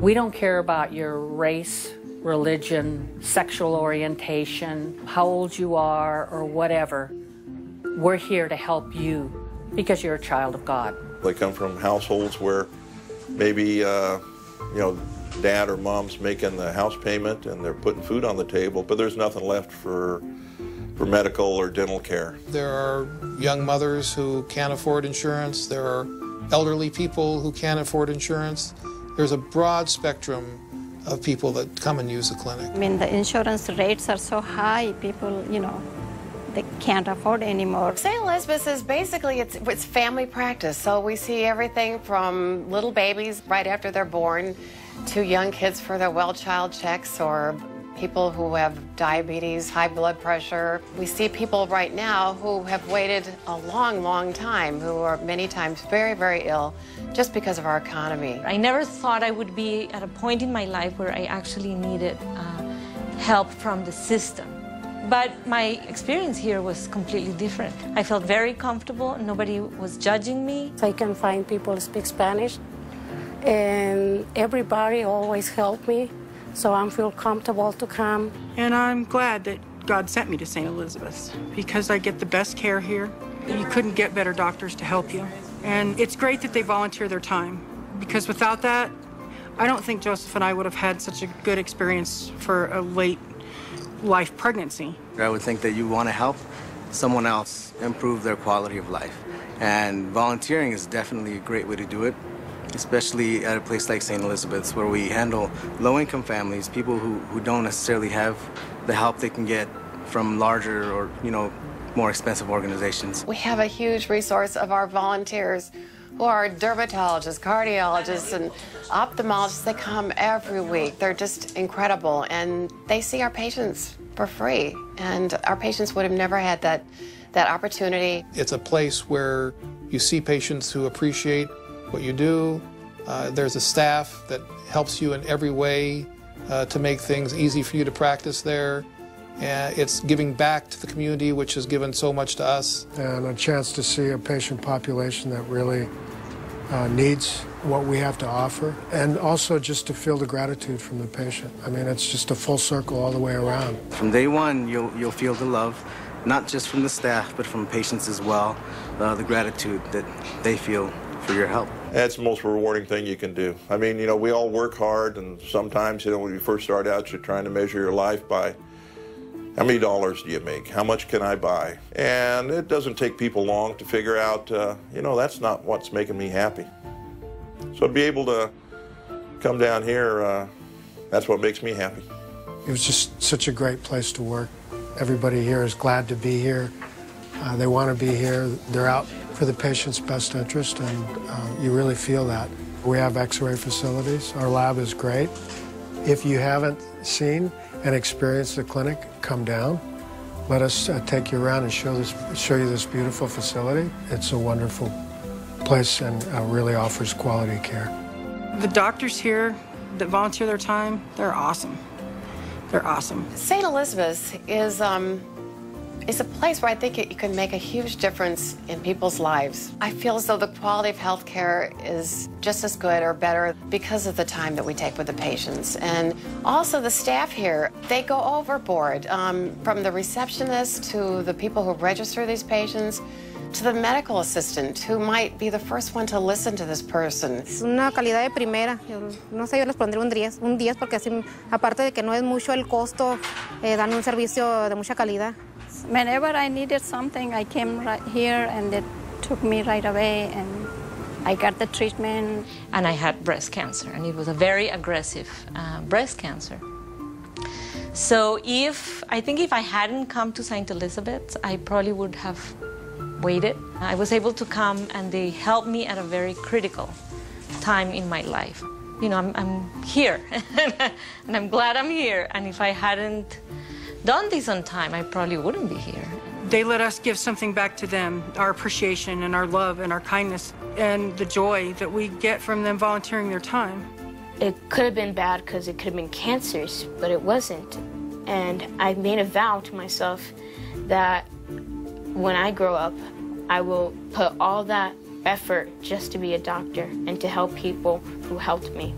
We don't care about your race, religion, sexual orientation, how old you are, or whatever. We're here to help you because you're a child of God. They come from households where maybe, dad or mom's making the house payment and they're putting food on the table, but there's nothing left for medical or dental care. There are young mothers who can't afford insurance. There are elderly people who can't afford insurance. There's a broad spectrum of people that come and use the clinic. I mean, the insurance rates are so high, people, they can't afford anymore. St. Elizabeth's is basically, it's family practice. So we see everything from little babies right after they're born to young kids for their well child checks, or people who have diabetes, high blood pressure. We see people right now who have waited a long, long time, who are many times very, very ill just because of our economy. I never thought I would be at a point in my life where I actually needed help from the system. But my experience here was completely different. I felt very comfortable. Nobody was judging me. I can find people who speak Spanish, and everybody always helped me, so I feel comfortable to come. And I'm glad that God sent me to St. Elizabeth's because I get the best care here. You couldn't get better doctors to help you. And it's great that they volunteer their time, because without that, I don't think Joseph and I would have had such a good experience for a late life pregnancy. I would think that you want to help someone else improve their quality of life. And volunteering is definitely a great way to do it, especially at a place like St. Elizabeth's, where we handle low-income families, people who don't necessarily have the help they can get from larger or, more expensive organizations. We have a huge resource of our volunteers who are dermatologists, cardiologists, and ophthalmologists. They come every week. They're just incredible, and they see our patients for free, and our patients would have never had that opportunity. It's a place where you see patients who appreciate what you do. There's a staff that helps you in every way to make things easy for you to practice there. It's giving back to the community, which has given so much to us. And a chance to see a patient population that really needs what we have to offer, and also just to feel the gratitude from the patient. I mean, it's just a full circle all the way around. From day one, you'll feel the love, not just from the staff, but from patients as well, the gratitude that they feel for your help. That's the most rewarding thing you can do. I mean, we all work hard, and sometimes, when you first start out, you're trying to measure your life by how many dollars do you make? How much can I buy? And it doesn't take people long to figure out, that's not what's making me happy. So to be able to come down here, that's what makes me happy. It was just such a great place to work. Everybody here is glad to be here. They want to be here. They're out for the patient's best interest, and you really feel that. We have x-ray facilities. Our lab is great. If you haven't seen and experienced the clinic, come down. Let us take you around and show you this beautiful facility. It's a wonderful place and really offers quality care. The doctors here that volunteer their time, they're awesome. They're awesome. St. Elizabeth's is a place where I think it can make a huge difference in people's lives. I feel as though the quality of health care is just as good or better because of the time that we take with the patients. And also the staff here, they go overboard, from the receptionist to the people who register these patients to the medical assistant who might be the first one to listen to this person. Es una calidad de primera. No sé, yo les pondré un 10 porque así, aparte de que no es mucho el costo, dan un servicio de mucha calidad. Whenever I needed something, I came right here, and it took me right away, and I got the treatment. And I had breast cancer, and it was a very aggressive breast cancer. So I think if I hadn't come to St. Elizabeth's, I probably would have waited. I was able to come, and they helped me at a very critical time in my life. I'm here, and I'm glad I'm here. And if I hadn't done this on time, I probably wouldn't be here. They let us give something back to them, our appreciation and our love and our kindness and the joy that we get from them volunteering their time. It could have been bad because it could have been cancerous, but it wasn't. And I made a vow to myself that when I grow up, I will put all that effort just to be a doctor and to help people who helped me.